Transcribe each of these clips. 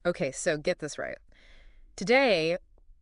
Okay, so get this right. Today,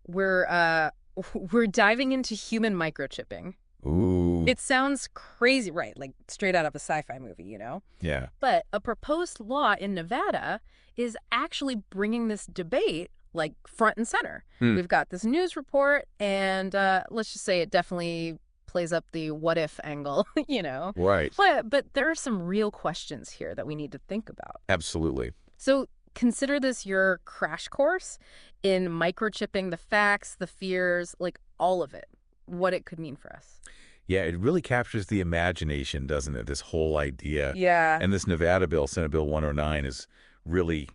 we're we're diving into human microchipping. Ooh, It sounds crazy, right? Like straight out of a sci-fi movie, you know? yeah. But a proposed law in Nevada is actually bringing this debate like front and center. Hmm. We've got this news report, and let's just say it definitely plays up the what if angle, you know? Right. But there are some real questions here that we need to think about. Absolutely. So consider this your crash course in microchipping, the facts, the fears, like all of it, what it could mean for us. Yeah, it really captures the imagination, doesn't it? This whole idea. Yeah. And this Nevada bill, Senate Bill 109, is really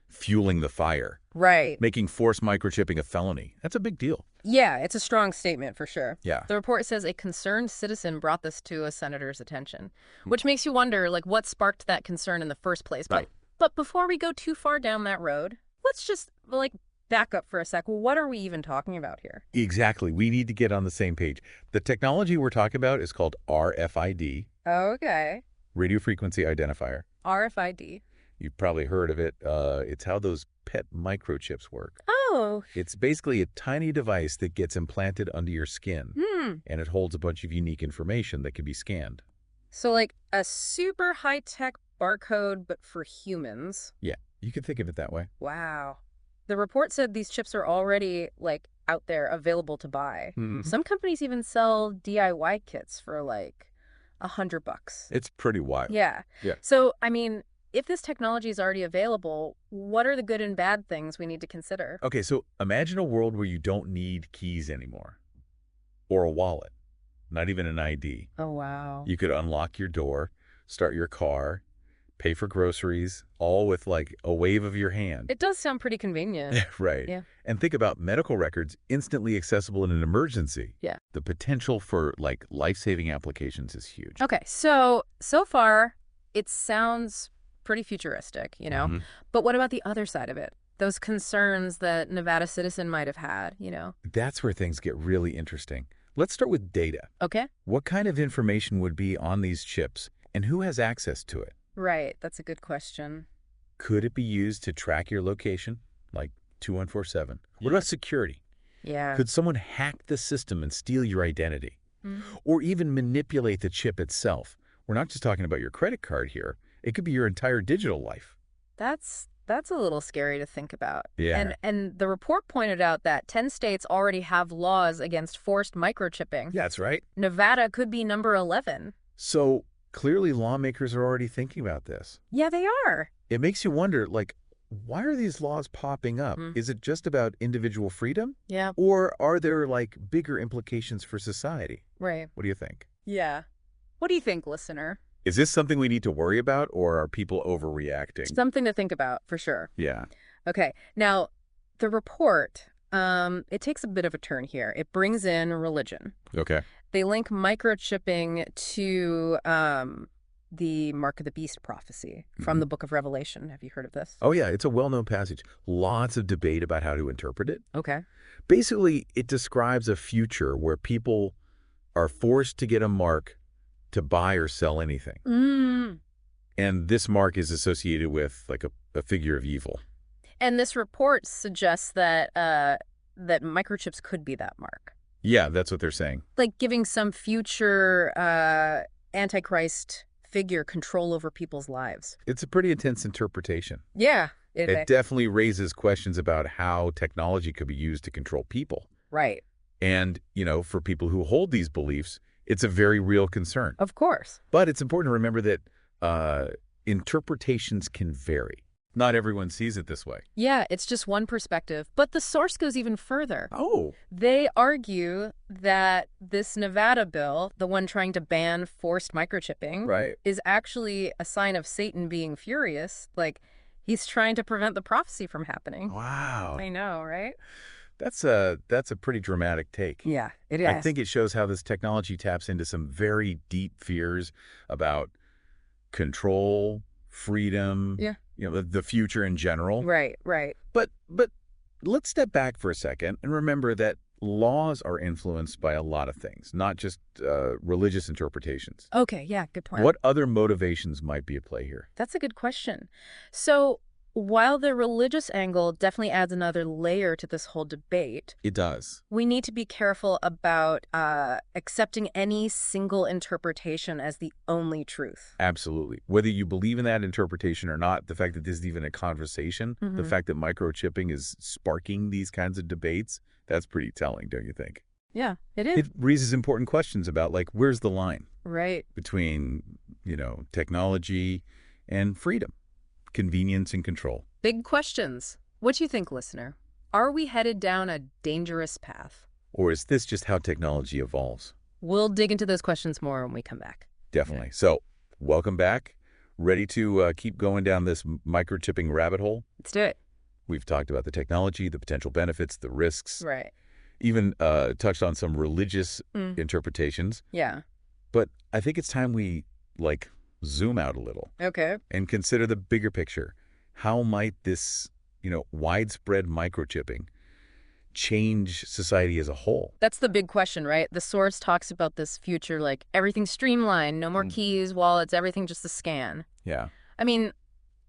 fueling the fire, Right. making forced microchipping a felony. That's a big deal. Yeah, it's a strong statement for sure. Yeah. The report says a concerned citizen brought this to a senator's attention, which makes you wonder, like, what sparked that concern in the first place. Right. But before we go too far down that road, let's just, like, back up for a sec. Well, what are we even talking about here? Exactly. We need to get on the same page. The technology we're talking about is called RFID, Okay. radio frequency identifier. RFID. You've probably heard of it. It's how those pet microchips work. Oh. It's basically a tiny device that gets implanted under your skin, Hmm. and it holds a bunch of unique information that can be scanned. So, like, a super high-tech barcode, but for humans. Yeah, you can think of it that way. Wow. The report said these chips are already, like, out there available to buy. Mhm. Some companies even sell DIY kits for, like, $100. It's pretty wild. Yeah. Yeah. So, I mean, if this technology is already available, what are the good and bad things we need to consider? Okay, so imagine a world where you don't need keys anymore, or a wallet, not even an ID. Oh, wow. You could unlock your door, start your car, pay for groceries, all with like a wave of your hand. It does sound pretty convenient. Right. Yeah. And think about medical records instantly accessible in an emergency. Yeah. The potential for like life-saving applications is huge. Okay, so far, it sounds pretty futuristic, you know? Mhm. But what about the other side of it? Those concerns that Nevada citizen might have had, you know? That's where things get really interesting. Let's start with data. Okay. What kind of information would be on these chips, and who has access to it? Right, that's a good question. Could it be used to track your location, like 2147? What about security? Yeah. Could someone hack the system and steal your identity? Mhm. Or even manipulate the chip itself? We're not just talking about your credit card here. It could be your entire digital life. That's a little scary to think about. Yeah. And the report pointed out that 10 states already have laws against forced microchipping. Yeah, that's right. Nevada could be number 11. So clearly lawmakers are already thinking about this. Yeah, they are. It makes you wonder, like, why are these laws popping up? Mm. Is it just about individual freedom? Yeah, Or are there, like, bigger implications for society? right. What do you think? Yeah. What do you think, listener? Is this something we need to worry about, or are people overreacting? Something to think about, for sure. Yeah. Okay, now, the report, it takes a bit of a turn here. It brings in religion. Okay. They link microchipping to the Mark of the Beast prophecy from the Book of Revelation. Have you heard of this? Oh, yeah, it's a well-known passage. Lots of debate about how to interpret it. Okay. Basically, it describes a future where people are forced to get a mark to buy or sell anything. Mm. And this mark is associated with, like, a figure of evil. And this report suggests that that microchips could be that mark, Yeah, that's what they're saying. like giving some future Antichrist figure control over people's lives. It's a pretty intense interpretation. Yeah. It definitely raises questions about how technology could be used to control people. Right. And, you know, for people who hold these beliefs, it's a very real concern. Of course. But it's important to remember that interpretations can vary. Not everyone sees it this way. Yeah, it's just one perspective. But the source goes even further. Oh. They argue that this Nevada bill, the one trying to ban forced microchipping, Right. is actually a sign of Satan being furious. Like, he's trying to prevent the prophecy from happening. Wow. I know, right? That's a pretty dramatic take. Yeah, it is. I think it shows how this technology taps into some very deep fears about control, freedom, Yeah. you know, the future in general. Right, right. But let's step back for a second and remember that laws are influenced by a lot of things, not just religious interpretations. Okay, yeah, good point. What other motivations might be at play here? That's a good question. So While the religious angle definitely adds another layer to this whole debate, It does. we need to be careful about accepting any single interpretation as the only truth. Absolutely. Whether you believe in that interpretation or not, the fact that this is even a conversation, the fact that microchipping is sparking these kinds of debates, that's pretty telling, don't you think? Yeah, it is. It raises important questions about, like, where's the line Right. between, technology and freedom, convenience and control? Big questions. What do you think, listener? Are we headed down a dangerous path? Or is this just how technology evolves? We'll dig into those questions more when we come back. Definitely. So, welcome back. Ready to keep going down this microchipping rabbit hole? Let's do it. We've talked about the technology, the potential benefits, the risks, Right. even touched on some religious interpretations. Yeah. But I think it's time we, zoom out a little Okay. and consider the bigger picture. How might this, widespread microchipping change society as a whole? That's the big question, right? The source talks about this future like everything streamlined, no more keys, wallets, everything just a scan. Yeah. I mean,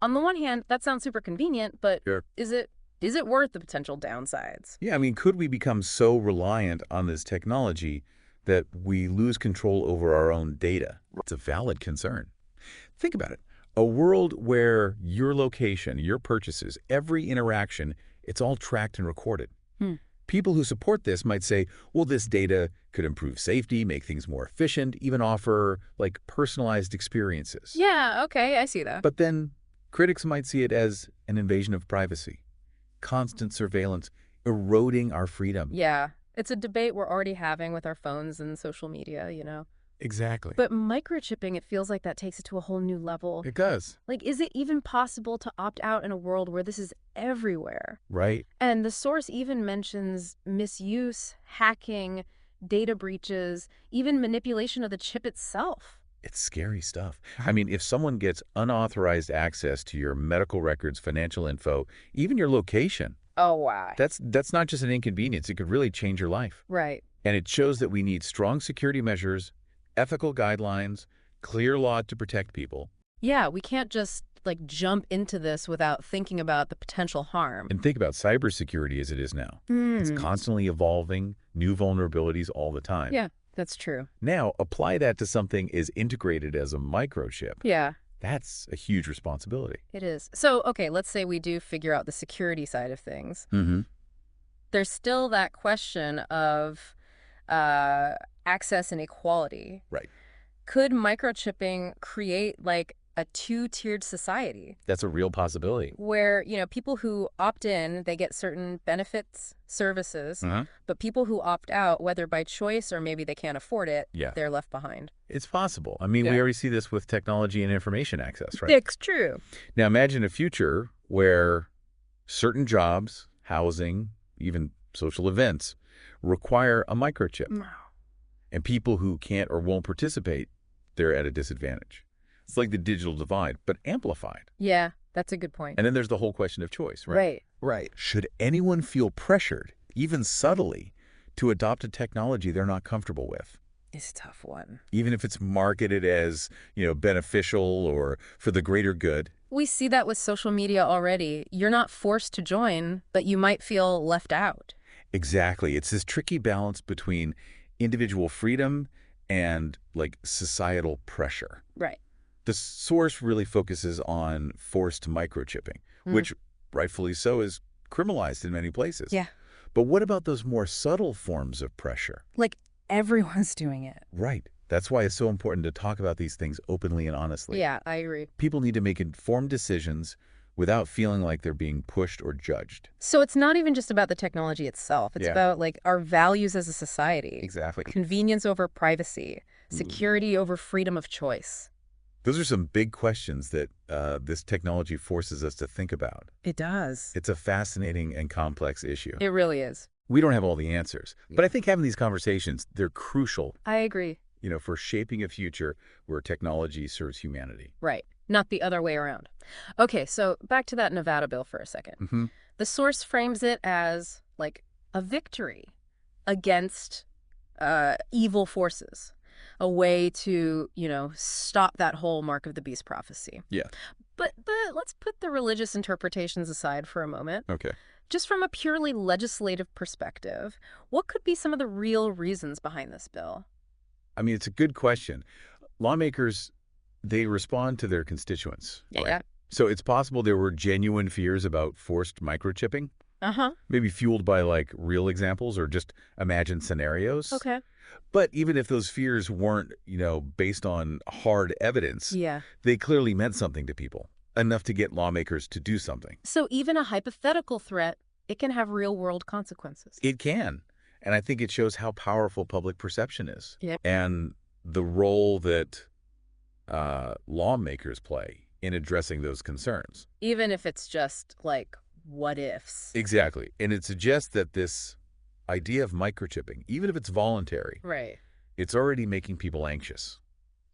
on the one hand, that sounds super convenient, but Sure. is it worth the potential downsides? Yeah, I mean, could we become so reliant on this technology that we lose control over our own data? It's a valid concern. Think about it. A world where your location, your purchases, every interaction, it's all tracked and recorded. People who support this might say, well, this data could improve safety, make things more efficient, even offer, personalized experiences. Yeah, okay, I see that. But then critics might see it as an invasion of privacy, constant surveillance, eroding our freedom. Yeah, it's a debate we're already having with our phones and social media. Exactly. But microchipping, it feels like that takes it to a whole new level. It does. Is it even possible to opt out in a world where this is everywhere? Right. And the source even mentions misuse, hacking, data breaches, even manipulation of the chip itself. It's scary stuff. I mean, if someone gets unauthorized access to your medical records, financial info, even your location, Oh, wow. that's not just an inconvenience. It could really change your life. Right. And it shows that we need strong security measures, ethical guidelines, clear law to protect people. Yeah, we can't just jump into this without thinking about the potential harm. And think about cybersecurity as it is now. It's constantly evolving, new vulnerabilities all the time. Yeah, that's true. Now, apply that to something as integrated as a microchip. Yeah, That's a huge responsibility. it is. So, okay, let's say we do figure out the security side of things. There's still that question of access and equality. Right. Could microchipping create a two-tiered society That's a real possibility. where, people who opt in, they get certain benefits, services, but people who opt out, whether by choice or maybe they can't afford it, Yeah. they're left behind. It's possible. I mean, we already see this with technology and information access, right? It's true. Now, imagine a future where certain jobs, housing, even social events require a microchip. And people who can't or won't participate, they're at a disadvantage. It's like the digital divide, but amplified. Yeah, that's a good point. And then there's the whole question of choice, right? Right. Right. Should anyone feel pressured, even subtly, to adopt a technology they're not comfortable with? It's a tough one. Even if it's marketed as, beneficial or for the greater good. We see that with social media already. You're not forced to join, but you might feel left out. Exactly. It's this tricky balance between individual freedom and, societal pressure. Right. The source really focuses on forced microchipping, which, rightfully so, is criminalized in many places. Yeah. But what about those more subtle forms of pressure? Everyone's doing it. Right. That's why it's so important to talk about these things openly and honestly. Yeah, I agree. People need to make informed decisions without feeling like they're being pushed or judged. So it's not even just about the technology itself. It's about our values as a society. Exactly. Convenience over privacy, security over freedom of choice. Those are some big questions that this technology forces us to think about. It does. It's a fascinating and complex issue. It really is. We don't have all the answers, but I think having these conversations, they're crucial, I agree. for shaping a future where technology serves humanity. Right. Not the other way around. Okay, so back to that Nevada bill for a second. The source frames it as a victory against evil forces, a way to, stop that whole mark of the beast prophecy. Yeah. But let's put the religious interpretations aside for a moment. Okay. Just from a purely legislative perspective, what could be some of the real reasons behind this bill? I mean, it's a good question. Lawmakers, they respond to their constituents, right? Yeah. So it's possible there were genuine fears about forced microchipping, Uh-huh. maybe fueled by like real examples or just imagined scenarios. Okay. But even if those fears weren't, based on hard evidence, Yeah. they clearly meant something to people, enough to get lawmakers to do something. So even a hypothetical threat, it can have real-world consequences. It can. And I think it shows how powerful public perception is. Yeah. And the role that lawmakers play in addressing those concerns. Even if it's just like what ifs. Exactly. And it suggests that this idea of microchipping, even if it's voluntary, Right. it's already making people anxious,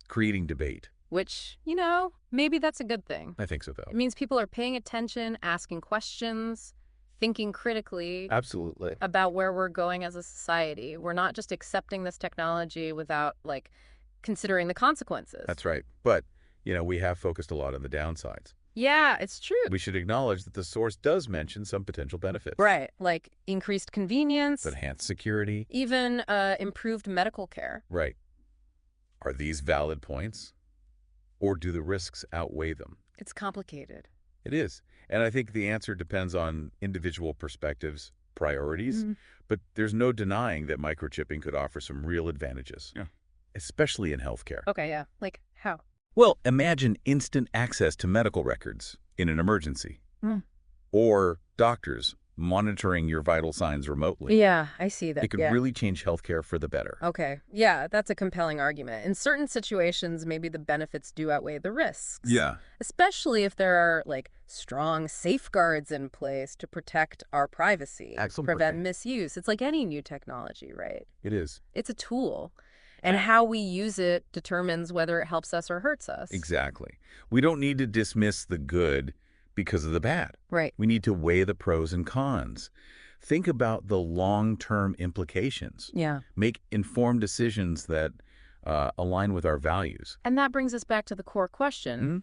creating debate. Which, maybe that's a good thing. I think so, though. It means people are paying attention, asking questions, thinking critically Absolutely. about where we're going as a society. We're not just accepting this technology without, considering the consequences. That's right. But, we have focused a lot on the downsides. Yeah, it's true. We should acknowledge that the source does mention some potential benefits. Right, like increased convenience, Enhanced security. even improved medical care. Right. Are these valid points? Or do the risks outweigh them? It's complicated. It is. And I think the answer depends on individual perspectives, priorities. Mm-hmm. But there's no denying that microchipping could offer some real advantages, especially in healthcare. Okay, yeah. Like how? Well, imagine instant access to medical records in an emergency. Mm. Or doctors monitoring your vital signs remotely. Yeah, I see that. It could really change healthcare for the better. Okay, yeah, that's a compelling argument. In certain situations, maybe the benefits do outweigh the risks. Yeah. Especially if there are, strong safeguards in place to protect our privacy, prevent misuse. It's like any new technology, right? It is. It's a tool. And how we use it determines whether it helps us or hurts us. Exactly. We don't need to dismiss the good because of the bad. Right. We need to weigh the pros and cons. Think about the long-term implications. Yeah. Make informed decisions that align with our values. And that brings us back to the core question. Mm-hmm.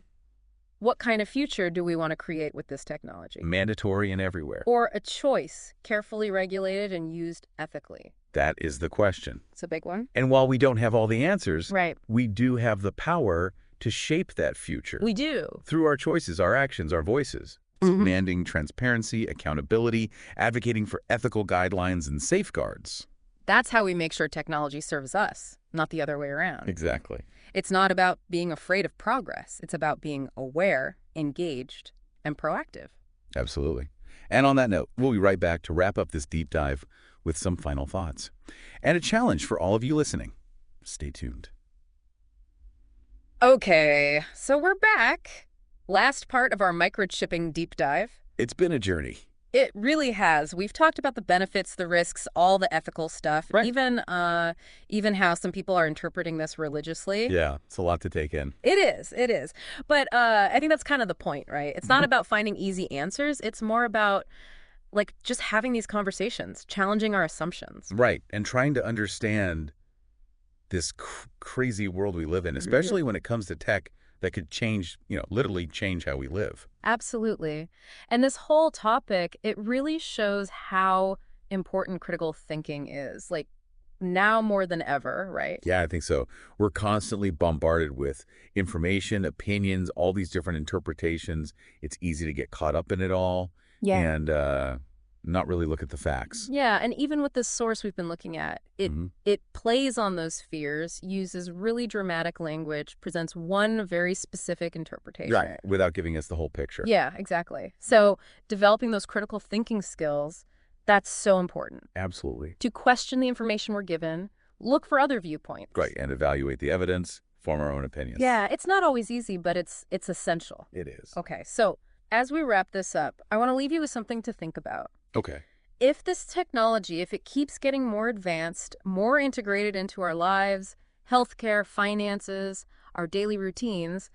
What kind of future do we want to create with this technology? Mandatory and everywhere. Or a choice, carefully regulated and used ethically? That is the question. It's a big one. And while we don't have all the answers, Right. we do have the power to shape that future. We do. Through our choices, our actions, our voices. Demanding transparency, accountability, advocating for ethical guidelines and safeguards. That's how we make sure technology serves us, not the other way around. Exactly. It's not about being afraid of progress. It's about being aware, engaged, and proactive. Absolutely. And on that note, we'll be right back to wrap up this deep dive with some final thoughts. And a challenge for all of you listening. Stay tuned. Okay, so we're back. Last part of our microchipping deep dive. It's been a journey. It really has. We've talked about the benefits, the risks, all the ethical stuff, Right. even how some people are interpreting this religiously. Yeah, it's a lot to take in. It is. But I think that's kind of the point, right? It's not about finding easy answers. It's more about just having these conversations, challenging our assumptions. Right, and trying to understand this crazy world we live in, especially when it comes to tech that could change, literally change how we live. Absolutely. And this whole topic, it really shows how important critical thinking is, now more than ever, right? Yeah, I think so. We're constantly bombarded with information, opinions, all these different interpretations. It's easy to get caught up in it all and not really look at the facts. Yeah, and even with this source we've been looking at, it plays on those fears, uses really dramatic language, presents one very specific interpretation. Right, without giving us the whole picture. Yeah, exactly. So developing those critical thinking skills, that's so important. Absolutely. To question the information we're given, look for other viewpoints. Right, and evaluate the evidence, form our own opinions. Yeah, it's not always easy, but it's essential. It is. Okay, so as we wrap this up, I want to leave you with something to think about. Okay. If this technology, if it keeps getting more advanced, more integrated into our lives, healthcare, finances, our daily routines,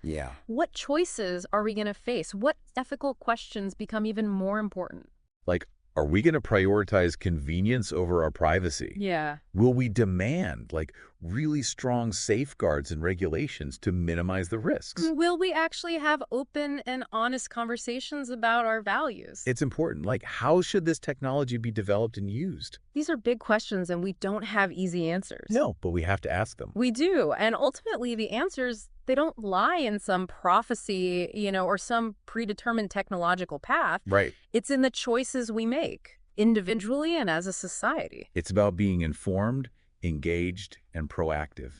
what choices are we going to face? What ethical questions become even more important? Like, Are we going to prioritize convenience over our privacy? Yeah. Will we demand, like, really strong safeguards and regulations to minimize the risks? Will we actually have open and honest conversations about our values? It's important. Like, how should this technology be developed and used? These are big questions, and we don't have easy answers. No, but we have to ask them. We do. And ultimately, the answers, they don't lie in some prophecy, or some predetermined technological path. Right. It's in the choices we make, individually and as a society. It's about being informed, engaged, and proactive.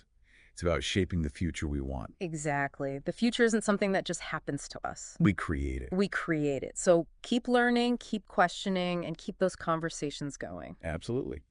It's about shaping the future we want. Exactly. The future isn't something that just happens to us. We create it. We create it. So keep learning, keep questioning, and keep those conversations going. Absolutely.